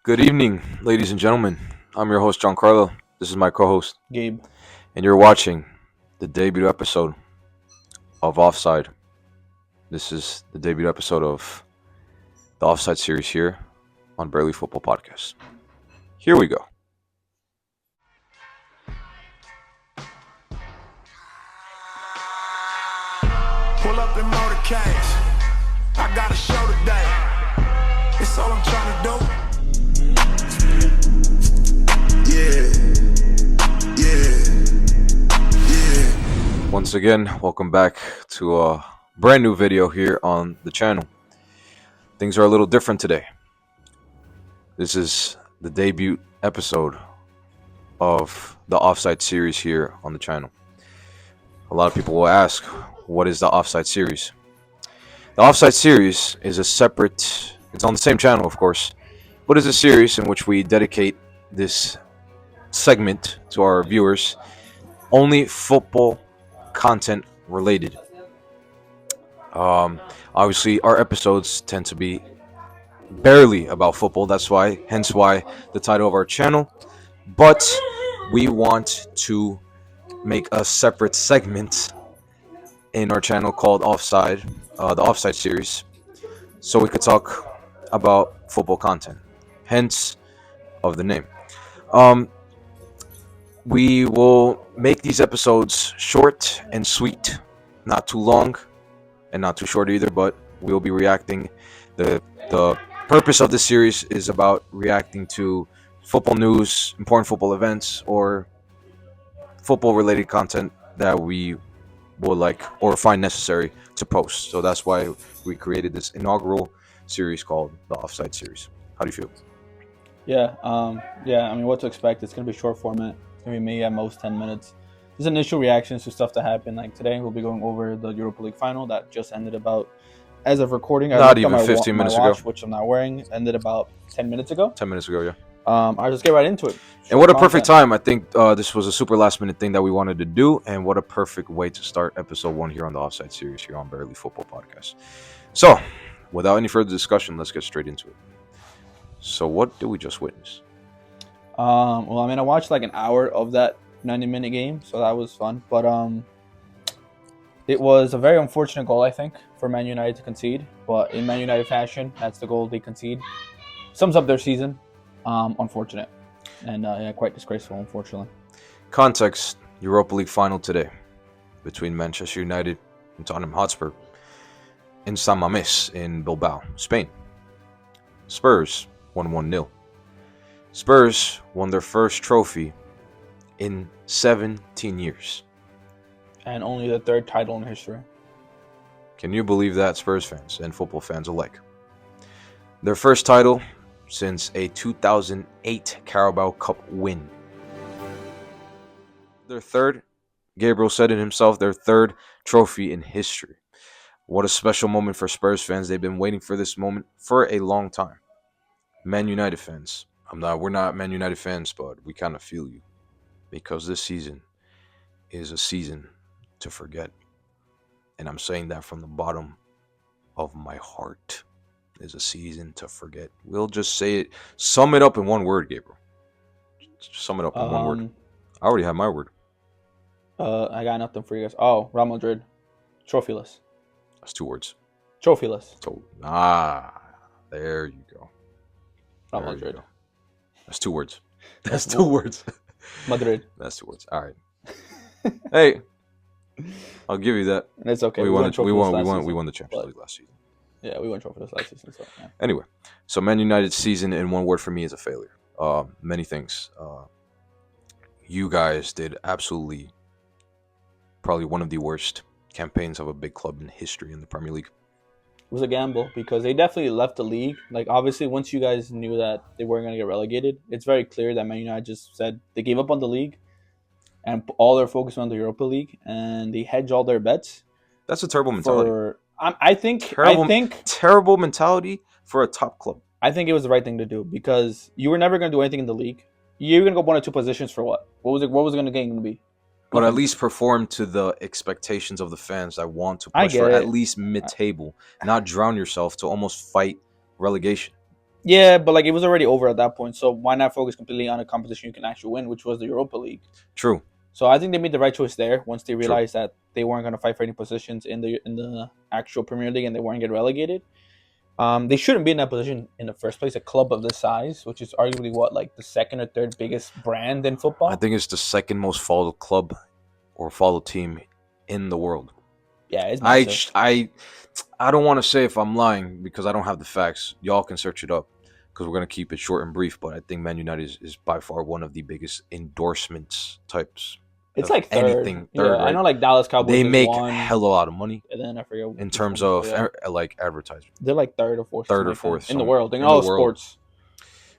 Good evening, ladies and gentlemen. I'm your host, John Carlo. This is my co host, Gabe. and you're watching the debut episode of Offside. This is the debut episode of the Offside series here on Barely Football Podcast. Here we go. Pull up in motorcades. I got a show today. It's all I'm trying to do. Yeah. Once again, welcome back to a brand new video here on the channel. Things are a little different today. This is the debut episode of the Offside series here on the channel. A lot of people will ask, what is the Offside series? The Offside series is a separate, it's on the same channel, of course, but it's a series in which we dedicate this segment to our viewers, only football content related. Obviously, our episodes tend to be barely about football. Hence why the title of our channel. But we want to make a separate segment in our channel called Offside, the Offside series, so we could talk about football content. Hence, of the name. We will make these episodes short and sweet, not too long and not too short either, but we will be reacting. The purpose of this series is about reacting to football news, important football events, or football related content that we would like or find necessary to post. So that's why we created this inaugural series called the Offside series. How do you feel? Yeah, I mean, what to expect? It's going to be short format. It's going to be maybe at most 10 minutes. Just initial reactions to stuff that happened. Like today, we'll be going over the Europa League final that just ended about, as of recording, Not even 15 minutes ago. Which I'm not wearing, ended about 10 minutes ago. 10 minutes ago, yeah. I'll just get right into it. And what a perfect time. I think this was a super last minute thing that we wanted to do. And what a perfect way to start episode 1 here on the Offside series here on Barely Football Podcast. So, without any further discussion, let's get straight into it. So, what did we just witness? Well, I mean, I watched like an hour of that 90-minute game, so that was fun. But it was a very unfortunate goal, I think, for Man United to concede. But in Man United fashion, that's the goal they concede. Sums up their season. Unfortunate. And quite disgraceful, unfortunately. Context: Europa League final today between Manchester United and Tottenham Hotspur in San Mamés in Bilbao, Spain. Spurs won 1-0. Spurs won their first trophy in 17 years. And only the third title in history. Can you believe that, Spurs fans and football fans alike? Their first title since a 2008 Carabao Cup win. Their third, Gabriel said it himself, their third trophy in history. What a special moment for Spurs fans. They've been waiting for this moment for a long time. Man United fans, we're not Man United fans, but we kind of feel you. Because this season is a season to forget. And I'm saying that from the bottom of my heart. Is a season to forget. We'll just say it. Sum it up in one word, Gabriel. Just sum it up in one word. I already have my word. I got nothing for you guys. Oh, Real Madrid. Trophyless. That's 2 words. Trophyless. There you go. Real Madrid. That's 2 words. That's 2 words. Madrid. That's 2 words. All right. Hey, I'll give you that. It's okay. We won the Champions League last season. Yeah, we won trophyless last season. So, yeah. Anyway, so Man United's season in one word for me is a failure. Many things. You guys did absolutely probably one of the worst campaigns of a big club in history in the Premier League. It was a gamble because they definitely left the league. Like, obviously, once you guys knew that they weren't going to get relegated, it's very clear that Man United just said they gave up on the league and all their focus on the Europa League, and they hedge all their bets. That's a terrible mentality. I think terrible mentality for a top club. I think it was the right thing to do because you were never going to do anything in the league. You were going to go 1 or 2 positions for what? What was the game going to be? But at least perform to the expectations of the fans that want to push for at least mid-table, not drown yourself to almost fight relegation. Yeah, but like it was already over at that point. So why not focus completely on a competition you can actually win, which was the Europa League? True. So I think they made the right choice there once they True. realized that they weren't going to fight for any positions in the actual Premier League and they weren't get relegated. They shouldn't be in that position in the first place. A club of this size, which is arguably what like the second or third biggest brand in football. I think it's the second most followed club or followed team in the world. Yeah, it's massive. I don't want to say if I'm lying because I don't have the facts. Y'all can search it up because we're gonna keep it short and brief. But I think Man United is by far one of the biggest endorsements types. It's of like third. anything third, Yeah, right? I know like Dallas Cowboys. They is make one, hella lot of money and then I forget in which terms one, of yeah. like advertisement. They're like third or fourth. Third or like fourth in the some- world. In in all the world. sports.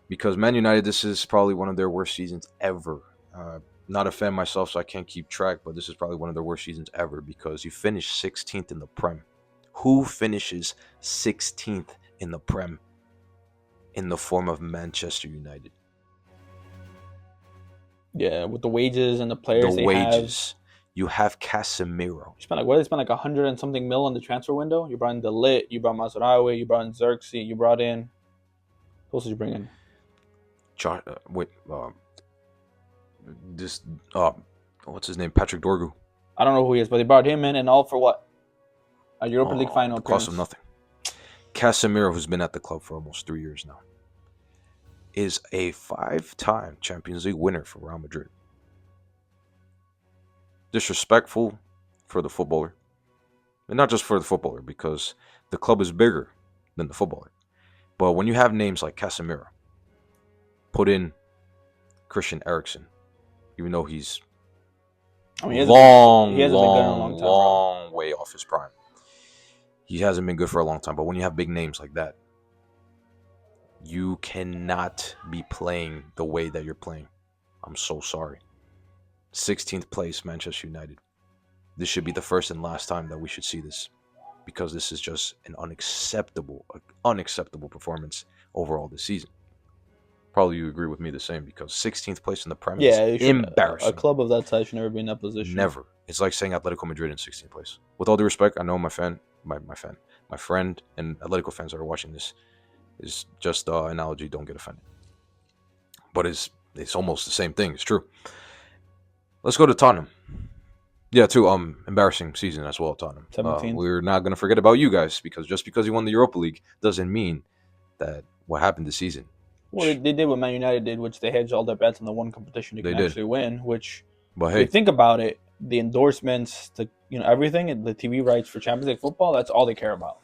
Because Man United, this is probably one of their worst seasons ever. Not a fan myself, so I can't keep track, but this is probably one of their worst seasons ever because you finished 16th in the Prem. Who finishes 16th in the Prem in the form of Manchester United? Yeah, with the wages and the players The they wages. have. You have Casemiro. You spent like what? They spent like 100 and something mil on the transfer window. You brought in Lit, you brought Mazraoui, you brought in Xerxes, you brought in. Who else did you bring in? This what's his name? Patrick Dorgu. I don't know who he is, but they brought him in and all for what? A Europa League final Cost appearance. him nothing. Casemiro, who's been at the club for almost 3 years now, is a 5-time Champions League winner for Real Madrid. Disrespectful for the footballer. And not just for the footballer, because the club is bigger than the footballer. But when you have names like Casemiro, put in Christian Eriksen, even though he's he hasn't been good in a long time, long way off his prime. He hasn't been good for a long time. But when you have big names like that, you cannot be playing the way that you're playing. I'm so sorry. 16th place, Manchester United. This should be the first and last time that we should see this, because this is just an unacceptable performance overall this season. Probably you agree with me the same, because 16th place in the Premier is embarrassing. A club of that size should never be in that position. Never. It's like saying Atletico Madrid in 16th place. With all due respect, I know my friend and Atletico fans that are watching this is just an analogy. Don't get offended. But it's almost the same thing. It's true. Let's go to Tottenham. Yeah, too. Embarrassing season as well, Tottenham. 17th. We're not gonna forget about you guys, because just because you won the Europa League doesn't mean that what happened this season. Well, they did what Man United did, which they hedged all their bets on the one competition they can actually win. Which, but if hey, you think about it, the endorsements, everything, the TV rights for Champions League football, that's all they care about.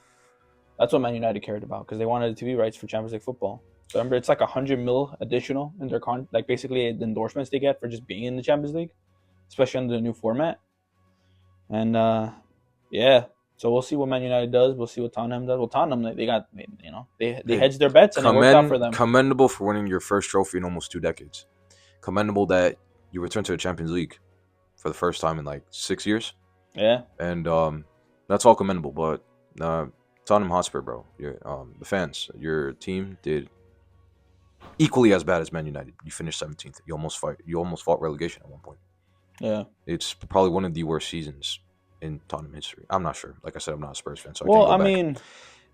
That's what Man United cared about, because they wanted the TV rights for Champions League football. So remember, it's like 100 mil additional in their like basically the endorsements they get for just being in the Champions League, especially under the new format. And yeah, so we'll see what Man United does. We'll see what Tottenham does. Well, Tottenham, they hedged their bets and it worked out for them. Commendable for winning your first trophy in almost 2 decades. Commendable that you returned to the Champions League for the first time in like 6 years. Yeah, and that's all commendable. But Tottenham Hotspur, bro, the fans, your team did equally as bad as Man United. You finished 17th. You almost fought relegation at one point. Yeah, it's probably one of the worst seasons in Tottenham history. I'm not sure. Like I said, I'm not a Spurs fan, so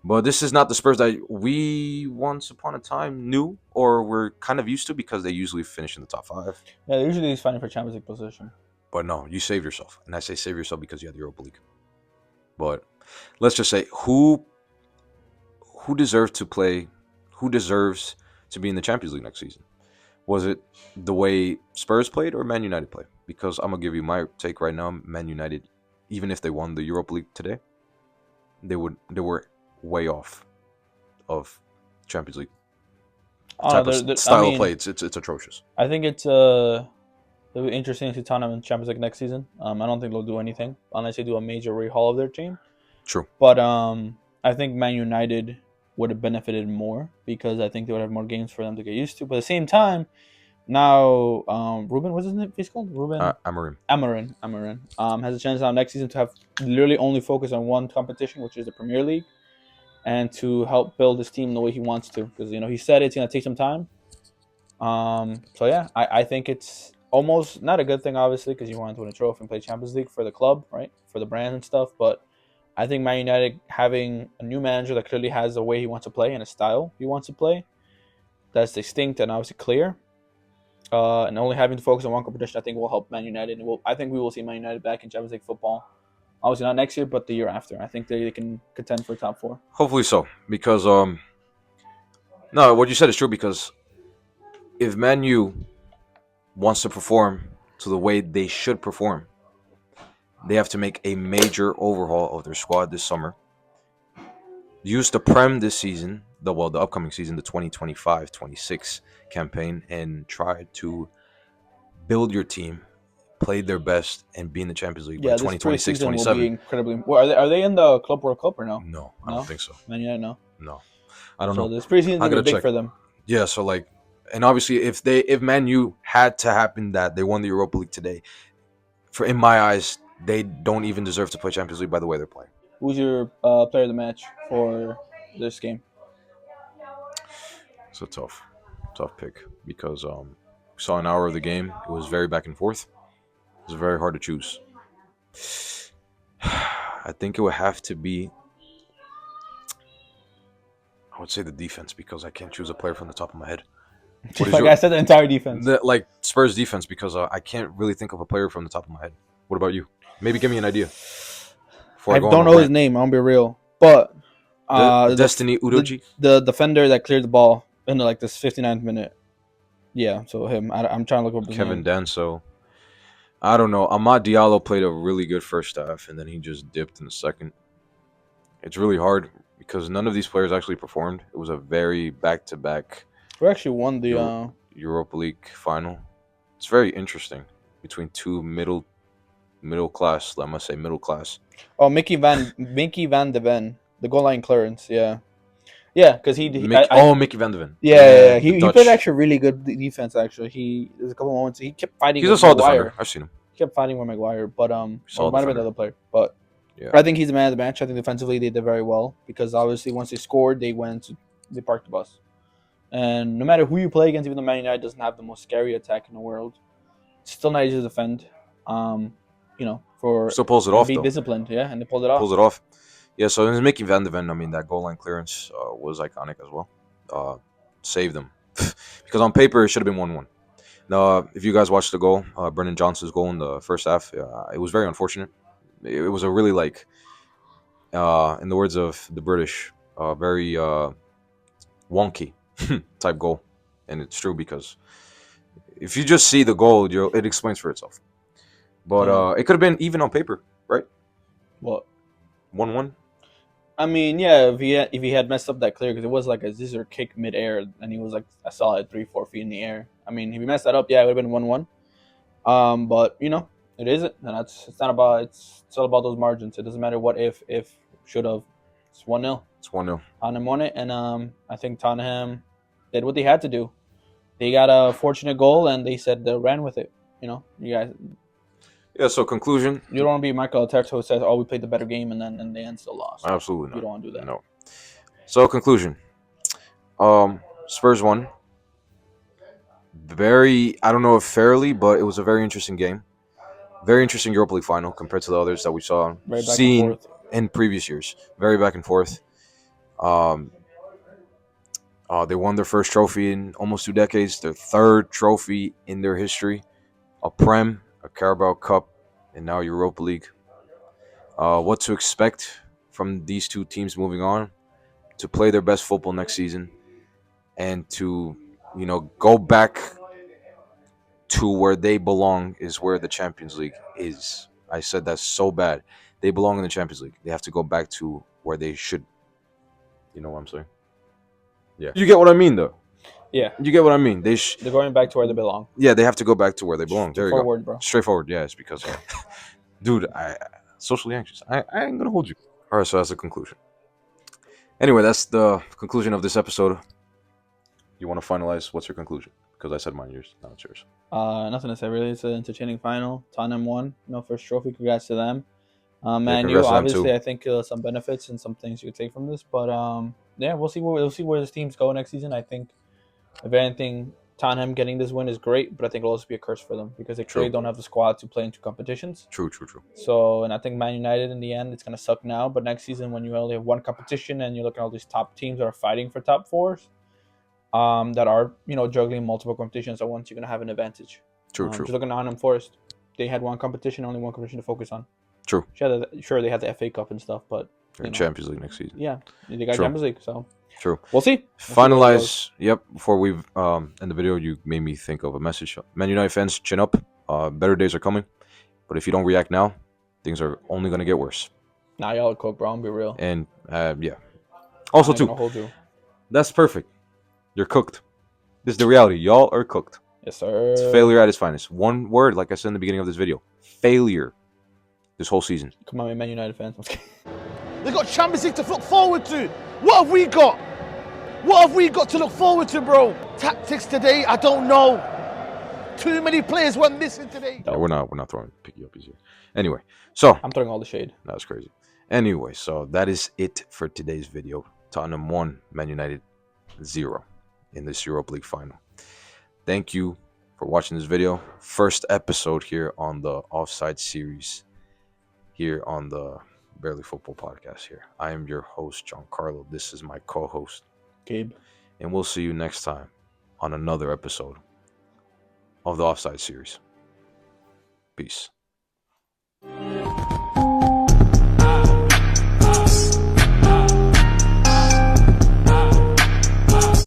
but this is not the Spurs that we once upon a time knew or were kind of used to, because they usually finish in the top 5. Yeah, usually he's fighting for Champions League position. But no, you saved yourself, and I say save yourself because you had the Europa League. But let's just say who deserves to play, who deserves to be in the Champions League next season? Was it the way Spurs played or Man United played? Because I'm going to give you my take right now. Man United, even if they won the Europa League today, they were way off of Champions League style of play. It's atrocious. I think it'll be interesting to see Tottenham in Champions League next season. I don't think they'll do anything unless they do a major rehaul of their team. True. But I think Man United would have benefited more, because I think they would have more games for them to get used to. But at the same time, now Ruben, what's his name? He's called Ruben Amorim. Has a chance now next season to have literally only focus on one competition, which is the Premier League, and to help build his team the way he wants to. Because he said it's gonna take some time. So yeah, I think it's almost not a good thing, obviously, because you want to win a trophy and play Champions League for the club, right? For the brand and stuff. But I think Man United having a new manager that clearly has a way he wants to play and a style he wants to play that's distinct and obviously clear. And only having to focus on one competition, I think, will help Man United. I think we will see Man United back in Champions League football. Obviously not next year, but the year after. I think they can contend for top 4. Hopefully so, because no, what you said is true. Because if Man U wants to perform to the way they should perform, they have to make a major overhaul of their squad this summer. Use the Prem this season, the upcoming season, the 2025-26 campaign, and try to build your team, play their best, and be in the Champions League by Yeah, this 2026, preseason will be 27. incredibly. Well, are they in the Club World Cup or no? No, I No? don't think so. Man United, no. No, I don't So know. this preseason is I gonna gotta be big check. for them. Yeah, so like, and obviously, if Man U had to happen that they won the Europa League today, in my eyes, they don't even deserve to play Champions League by the way they're playing. Who's your player of the match for this game? It's a tough pick because we saw an hour of the game. It was very back and forth. It was very hard to choose. I think it would have to be. I would say the defense because I can't choose a player from the top of my head. Just like I said, the entire defense. Like Spurs defense because I can't really think of a player from the top of my head. What about you? Maybe give me an idea. I don't know his name. I'll be real, but Destiny Udoji, the defender that cleared the ball in like this 59th minute. Yeah, so him. I'm trying to look up his Kevin name. Danso. I don't know. Amad Diallo played a really good first half, and then he just dipped in the second. It's really hard because none of these players actually performed. It was a very back-to-back We actually won the. Europa League final. It's very interesting between two middle class. I must say middle class. Oh, Mickey Van de Ven, the goal line clearance. Yeah, because Mickey Van de Ven. Yeah. He played actually really good defense. Actually, there's a couple moments he kept fighting. He's a solid defender. I've seen him. He kept fighting with Maguire, but or Solid might have been defender. another player. But Yeah. I think he's the man of the match. I think defensively they did very well because obviously once they scored, they parked the bus. And no matter who you play against, even though Man United doesn't have the most scary attack in the world, it's still not easy to defend. For Still pulls it off be though. disciplined, yeah, and they pulled it off. Pulls it off. Yeah, so it was Mickey Van de Ven. I mean, that goal line clearance was iconic as well. Saved them. Because on paper, it should have been 1-1. Now, if you guys watched the goal, Brennan Johnson's goal in the first half, it was very unfortunate. It was a really, in the words of the British, very wonky type goal. And it's true because if you just see the goal, it explains for itself. But it could have been even on paper, right? What? 1-1. I mean, yeah, if he had messed up that clear, because it was like a scissor kick midair, and he was like a solid 3-4 feet in the air. I mean, if he messed that up, yeah, it would have been 1-1. But it isn't, and it's not about it's all about those margins. It doesn't matter what if should have. It's 1-0. It's 1-0. Tottenham won it, and I think Tottenham did what they had to do. They got a fortunate goal, and they said they ran with it. You guys. Yeah, so conclusion. You don't want to be Michael Arteta who says, "Oh, we played the better game," and then in the end still lost. Absolutely not. You don't want to do that. No. So conclusion. Spurs won. I don't know if fairly, but it was a very interesting game. Very interesting Europa League final compared to the others that we saw seen in previous years. Very back and forth. They won their first trophy in almost 2 decades, their third trophy in their history, a Prem, a Carabao Cup, and now Europa League. What to expect from these two teams moving on? To play their best football next season and to, go back to where they belong is where the Champions League is. I said that's so bad. They belong in the Champions League. They have to go back to where they should. You know what I'm saying? Yeah. You get what I mean, though? Yeah. You get what I mean? They're going back to where they belong. Yeah, they have to go back to where they belong. There you go. Straightforward, bro. Straightforward, yeah. It's because, dude, I socially anxious. I ain't gonna hold you. All right, so that's the conclusion. Anyway, that's the conclusion of this episode. You want to finalize? What's your conclusion? Because I said mine, yours. Now it's yours. Nothing to say, really. It's an entertaining final. Tottenham won. First trophy. Congrats to them. Man U, obviously, I think some benefits and some things you could take from this. But, we'll see where this teams go next season. I think, if anything, Tottenham getting this win is great, but I think it'll also be a curse for them because they clearly don't have the squad to play in 2 competitions. True. So, and I think Man United in the end, it's going to suck now. But next season, when you only have 1 competition and you look at all these top teams that are fighting for top 4s, that are juggling multiple competitions at once. You're gonna have an advantage. True, true, Just looking at Nottingham Forest, they had one competition, only one competition to focus on. true. Sure, they had the FA Cup and stuff, but And Champions League next season. yeah, they got True. Champions League, so True. we'll see. We'll see where it goes. Finalize. Yep. Before we end the video, you made me think of a message. Man United fans, chin up. Better days are coming, but if you don't react now, things are only gonna get worse. Nah, y'all are cooked, bro. I'm be real. And yeah. Also, I ain't too, gonna hold you. that's perfect. You're cooked. This is the reality. Y'all are cooked. Yes, sir. It's failure at its finest. One word, like I said in the beginning of this video, failure. This whole season. Come on, Man United fans. They've got Champions League to look forward to. What have we got? What have we got to look forward to, bro? Tactics today, I don't know. Too many players went missing today. Yeah, we're not throwing picky uppies here. Anyway, so I'm throwing all the shade. that's crazy. Anyway, so that is it for today's video. Tottenham 1, Man United 0 in this Europa League final. Thank you for watching this video. First episode here on the Offside series here on the Barely Football podcast here. I am your host, Giancarlo. This is my co-host, Gabe. and we'll see you next time on another episode of the Offside series. Peace.